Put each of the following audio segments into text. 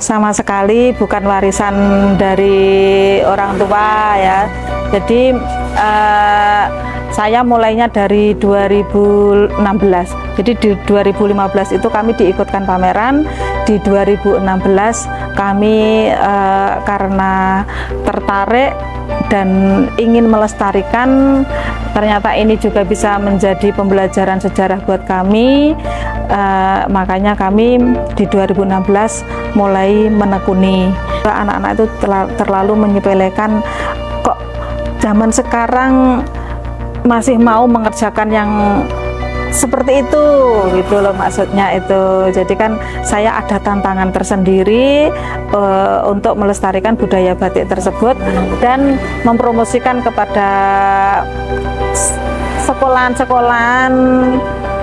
Sama sekali bukan warisan dari orang tua ya. Jadi saya mulainya dari 2016. Jadi di 2015 itu kami diikutkan pameran. Di 2016 kami karena tertarik dan ingin melestarikan, ternyata ini juga bisa menjadi pembelajaran sejarah buat kami. Makanya kami di 2016 mulai menekuni. Anak-anak itu terlalu menyepelekan, kok zaman sekarang masih mau mengerjakan yang seperti itu gitu loh, maksudnya itu. Jadi kan saya ada tantangan tersendiri untuk melestarikan budaya batik tersebut dan mempromosikan kepada sekolahan-sekolahan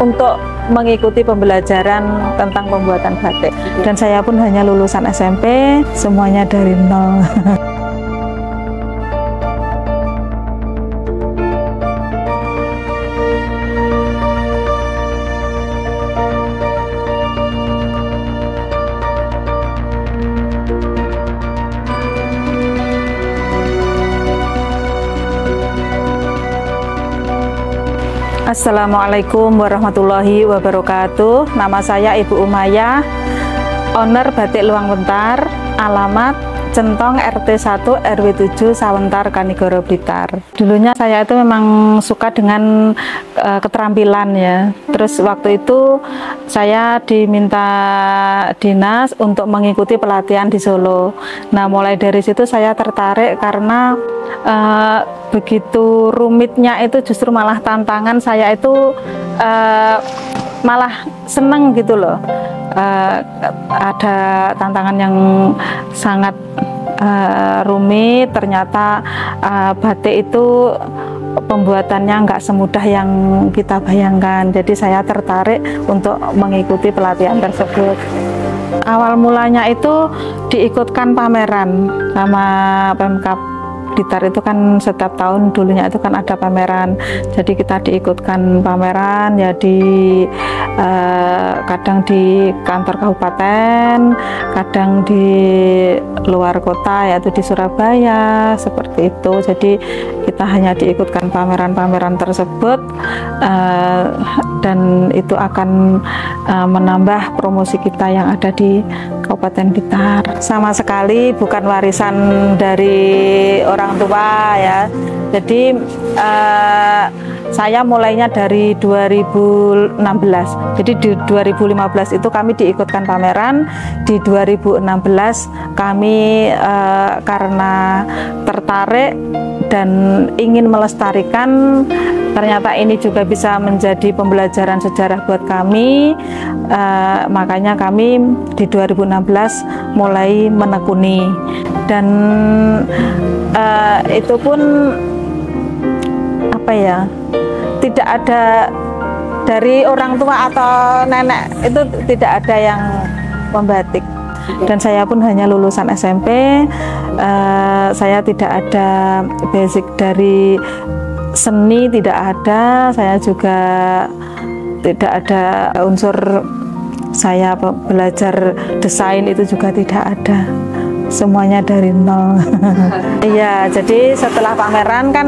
untuk mengikuti pembelajaran tentang pembuatan batik. Dan saya pun hanya lulusan SMP, semuanya dari nol. Assalamualaikum warahmatullahi wabarakatuh. Nama saya Ibu Umayah, owner Batik Luang Wentar, alamat Centong RT 1 RW 7 Sawentar, Kanigoro, Blitar. Dulunya saya itu memang suka dengan keterampilan ya. Terus waktu itu saya diminta dinas untuk mengikuti pelatihan di Solo. Nah, mulai dari situ saya tertarik karena begitu rumitnya itu justru malah tantangan saya itu malah seneng gitu loh. Ada tantangan yang sangat rumit, ternyata batik itu pembuatannya nggak semudah yang kita bayangkan. Jadi saya tertarik untuk mengikuti pelatihan tersebut. Awal mulanya itu diikutkan pameran sama Pemkab Blitar. Itu kan setiap tahun dulunya itu kan ada pameran, jadi kita diikutkan pameran ya kadang di kantor kabupaten, kadang di luar kota yaitu di Surabaya, seperti itu. Jadi kita hanya diikutkan pameran-pameran tersebut dan itu akan menambah promosi kita yang ada di Kabupaten Blitar. Sama sekali bukan warisan dari orang tua ya. Jadi saya mulainya dari 2016. Jadi di 2015 itu kami diikutkan pameran. Di 2016 kami karena tertarik dan ingin melestarikan, ternyata ini juga bisa menjadi pembelajaran sejarah buat kami. Makanya kami di 2016 mulai menekuni, dan itu pun apa ya, tidak ada dari orang tua atau nenek, itu tidak ada yang membatik. Dan saya pun hanya lulusan SMP, saya tidak ada basic dari seni, tidak ada. Saya juga tidak ada unsur saya belajar desain, itu juga tidak ada. Semuanya dari nol. Iya, jadi setelah pameran kan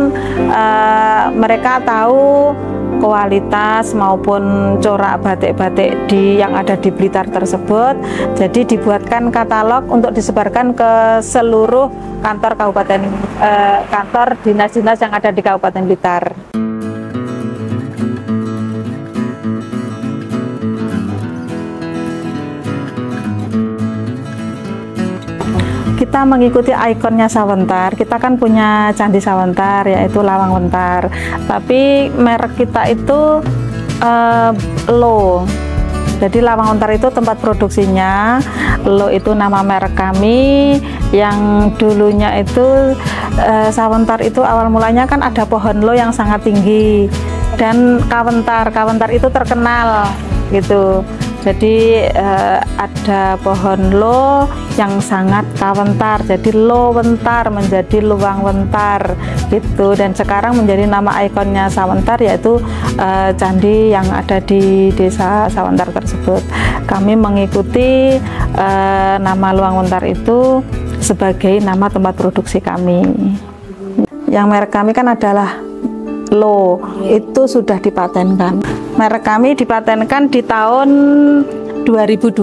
mereka tahu kualitas maupun corak batik-batik yang ada di Blitar tersebut. Jadi dibuatkan katalog untuk disebarkan ke seluruh kantor kabupaten, kantor dinas-dinas yang ada di Kabupaten Blitar. Kita mengikuti ikonnya Sawentar. Kita kan punya Candi Sawentar, yaitu Lawang Wentar. Tapi merek kita itu Lo. Jadi Lawang Wentar itu tempat produksinya. Lo itu nama merek kami. Yang dulunya itu Sawentar itu awal mulanya kan ada pohon lo yang sangat tinggi. Dan Kawentar itu terkenal gitu. Jadi ada pohon lo yang sangat kawentar, jadi lo wentar menjadi luang wentar gitu. Dan sekarang menjadi nama ikonnya Sawentar, yaitu candi yang ada di desa Sawentar tersebut. Kami mengikuti nama luang wentar itu sebagai nama tempat produksi kami. Yang merek kami kan adalah Lo, itu sudah dipatenkan. Merek kami dipatenkan di tahun 2020.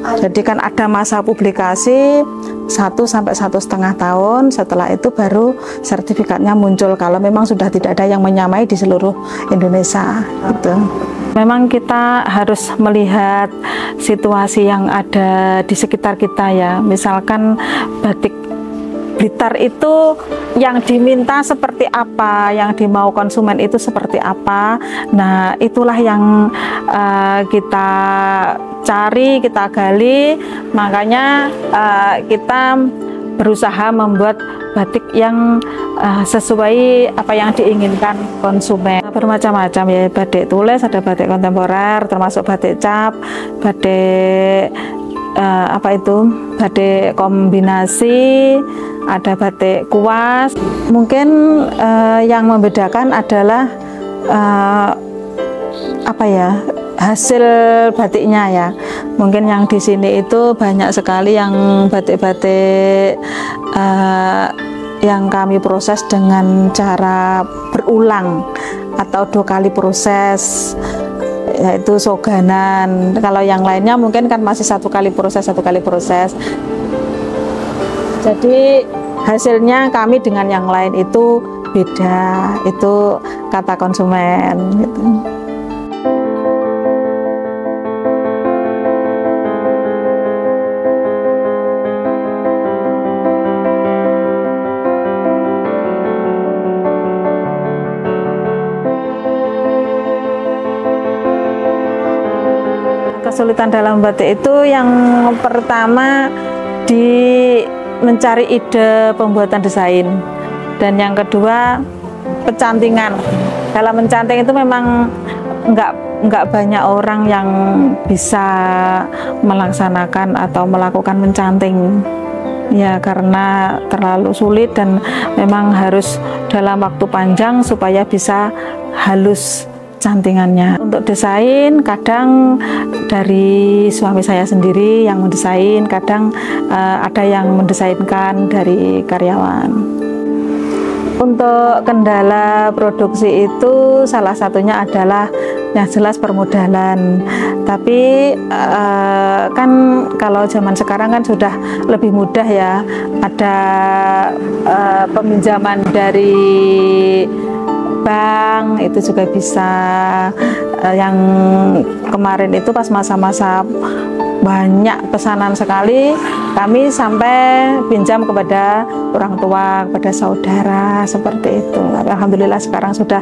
Jadi kan ada masa publikasi 1 sampai 1,5 tahun. Setelah itu baru sertifikatnya muncul kalau memang sudah tidak ada yang menyamai di seluruh Indonesia gitu. Memang kita harus melihat situasi yang ada di sekitar kita ya. Misalkan batik Blitar itu yang diminta seperti apa, yang dimau konsumen itu seperti apa. Nah, itulah yang kita cari, kita gali. Makanya kita berusaha membuat batik yang sesuai apa yang diinginkan konsumen. Bermacam-macam ya, batik tulis, ada batik kontemporer, termasuk batik cap, batik batik kombinasi, ada batik kuas. Mungkin yang membedakan adalah hasil batiknya ya. Mungkin yang di sini itu banyak sekali yang batik-batik yang kami proses dengan cara berulang atau 2 kali proses, yaitu soganan. Kalau yang lainnya mungkin kan masih 1 kali proses. Jadi hasilnya kami dengan yang lain itu beda, itu kata konsumen gitu. Kesulitan dalam batik itu yang pertama mencari ide pembuatan desain, dan yang kedua pencantingan. Dalam mencanting itu memang nggak banyak orang yang bisa melaksanakan atau melakukan mencanting ya, karena terlalu sulit dan memang harus dalam waktu panjang supaya bisa halus cantingannya. Untuk desain kadang dari suami saya sendiri yang mendesain, kadang ada yang mendesainkan dari karyawan. Untuk kendala produksi itu salah satunya adalah yang jelas permodalan. Tapi kan kalau zaman sekarang kan sudah lebih mudah ya, ada peminjaman dari bank itu juga bisa. Yang kemarin itu pas masa-masa banyak pesanan sekali, kami sampai pinjam kepada orang tua, kepada saudara, seperti itu. Alhamdulillah sekarang sudah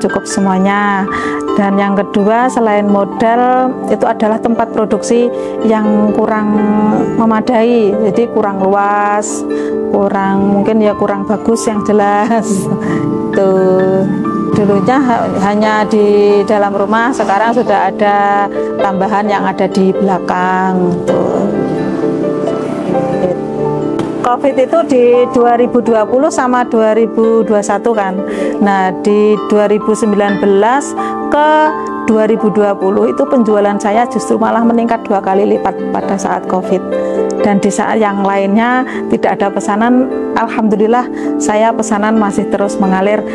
cukup semuanya. Dan yang kedua, selain modal, itu adalah tempat produksi yang kurang memadai, jadi kurang luas, mungkin kurang bagus yang jelas. Tuh, dulunya hanya di dalam rumah, sekarang sudah ada tambahan yang ada di belakang. Tuh. COVID itu di 2020 sama 2021 kan. Nah, di 2019 ke 2020 itu penjualan saya justru malah meningkat 2 kali lipat pada saat COVID. Dan di saat yang lainnya tidak ada pesanan, alhamdulillah saya pesanan masih terus mengalir.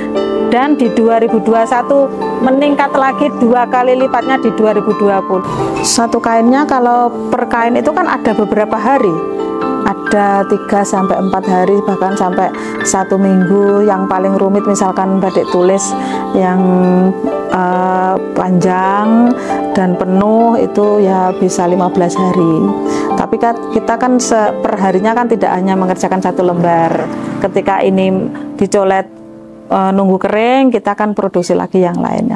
Dan di 2021 meningkat lagi 2 kali lipatnya di 2020. Satu kainnya kalau per kain itu kan ada beberapa hari, ada 3-4 hari, bahkan sampai 1 minggu. Yang paling rumit misalkan batik tulis yang panjang dan penuh itu ya bisa 15 hari. Tapi kan kita kan perharinya kan tidak hanya mengerjakan 1 lembar. Ketika ini dicolet nunggu kering, kita akan produksi lagi yang lain.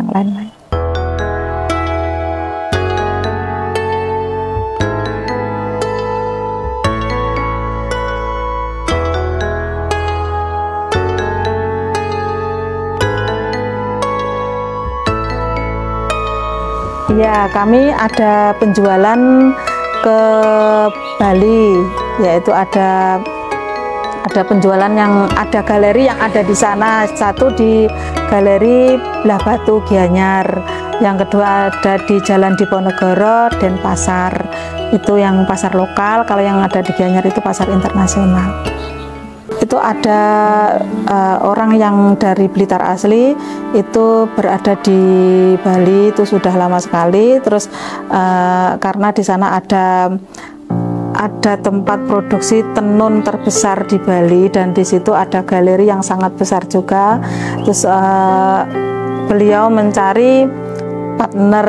Ya, kami ada penjualan ke Bali, yaitu ada penjualan yang ada galeri yang ada di sana. Satu di Galeri Belah Batu Gianyar, yang kedua ada di Jalan Diponegoro, Denpasar. Itu yang pasar lokal. Kalau yang ada di Gianyar itu pasar internasional. Itu ada orang yang dari Blitar asli itu berada di Bali itu sudah lama sekali. Terus karena di sana ada tempat produksi tenun terbesar di Bali, dan di situ ada galeri yang sangat besar juga. Terus beliau mencari partner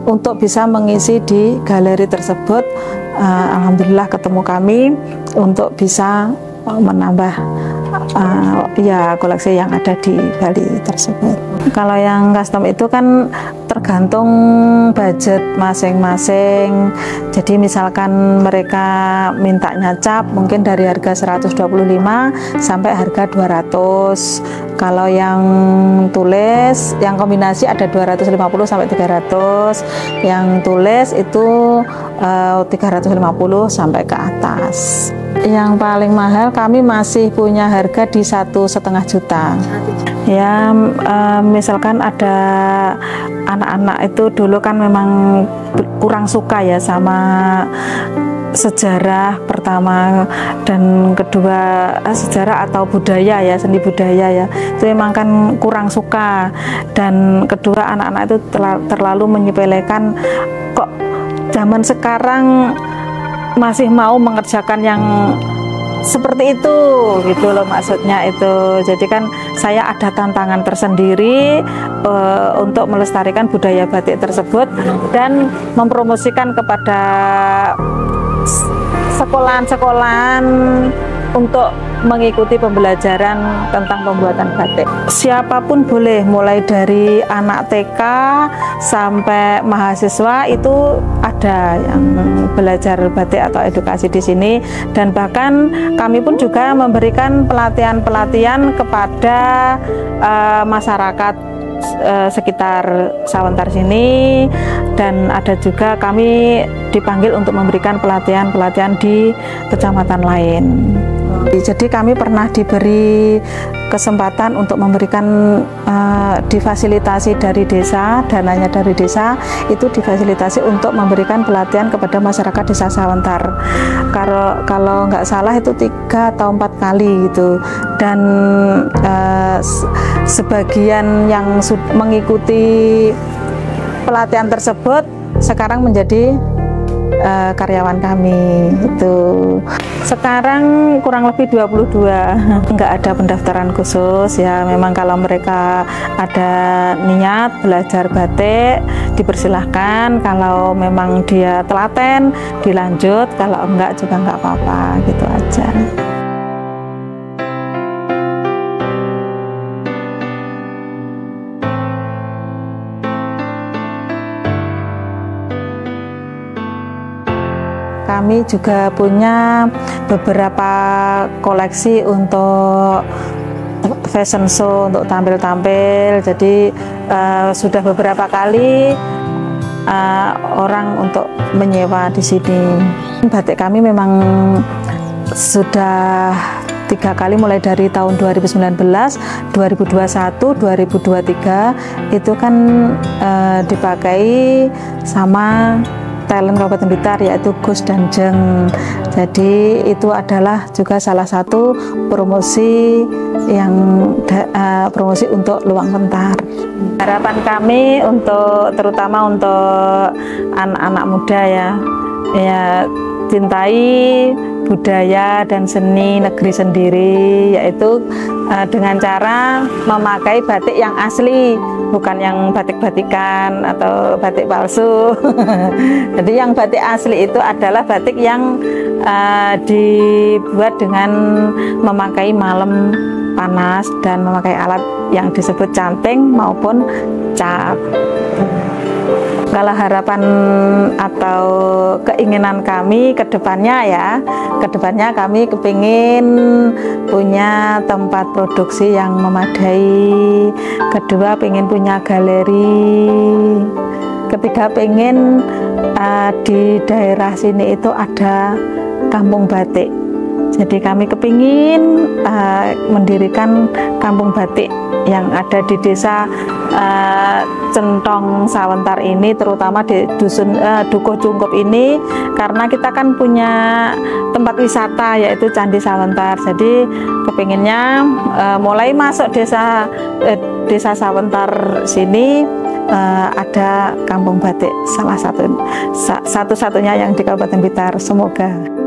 untuk bisa mengisi di galeri tersebut. Alhamdulillah ketemu kami untuk bisa menambah ya koleksi yang ada di Bali tersebut. Kalau yang custom itu kan tergantung budget masing-masing. Jadi misalkan mereka mintanya cap mungkin dari harga 125 sampai harga 200. Kalau yang tulis, yang kombinasi ada 250 sampai 300. Yang tulis itu 350 sampai ke atas. Yang paling mahal kami masih punya harga di 1,5 juta. Ya, misalkan ada anak-anak itu dulu kan memang kurang suka ya sama sejarah pertama, dan kedua sejarah atau budaya ya, seni budaya ya, itu memang kan kurang suka. Dan kedua anak-anak itu terlalu menyepelekan, kok zaman sekarang masih mau mengerjakan yang seperti itu gitu loh, maksudnya itu. Jadi kan saya ada tantangan tersendiri untuk melestarikan budaya batik tersebut dan mempromosikan kepada sekolahan-sekolahan untuk mengikuti pembelajaran tentang pembuatan batik. Siapapun boleh, mulai dari anak TK sampai mahasiswa itu ada yang belajar batik atau edukasi di sini. Dan bahkan kami pun juga memberikan pelatihan-pelatihan kepada masyarakat sekitar Sawantar sini, dan ada juga kami dipanggil untuk memberikan pelatihan-pelatihan di kecamatan lain. Jadi kami pernah diberi kesempatan untuk memberikan difasilitasi dari desa, dananya dari desa itu difasilitasi untuk memberikan pelatihan kepada masyarakat desa Sawantar. Kalau nggak salah itu 3 atau 4 kali gitu, dan sebagian yang mengikuti pelatihan tersebut sekarang menjadi karyawan kami. Itu sekarang kurang lebih 22. Nggak ada pendaftaran khusus ya, memang kalau mereka ada niat belajar batik dipersilahkan, kalau memang dia telaten dilanjut, kalau enggak juga nggak apa-apa, gitu aja. Kami juga punya beberapa koleksi untuk fashion show, untuk tampil-tampil. Jadi sudah beberapa kali orang untuk menyewa di sini. Batik kami memang sudah 3 kali, mulai dari tahun 2019, 2021, 2023 itu kan dipakai sama talent Kabupaten Blitar, yaitu Gus dan Jeng. Jadi itu adalah juga salah satu promosi yang promosi untuk Luang Wentar. Harapan kami untuk terutama untuk anak-anak muda ya cintai budaya dan seni negeri sendiri, yaitu dengan cara memakai batik yang asli, bukan yang batik-batikan atau batik palsu. Jadi yang batik asli itu adalah batik yang dibuat dengan memakai malem panas dan memakai alat yang disebut canting maupun cap. Kalau harapan atau keinginan kami ke depannya kami kepingin punya tempat produksi yang memadai, kedua pengen punya galeri, ketiga pengen di daerah sini itu ada kampung batik. Jadi kami kepingin mendirikan kampung batik yang ada di desa Centong Sawentar ini, terutama di dusun Dukuh Cungkup ini, karena kita kan punya tempat wisata yaitu Candi Sawentar. Jadi kepinginnya mulai masuk desa Sawentar sini ada kampung batik, salah satu-satunya yang di Kabupaten Blitar. Semoga.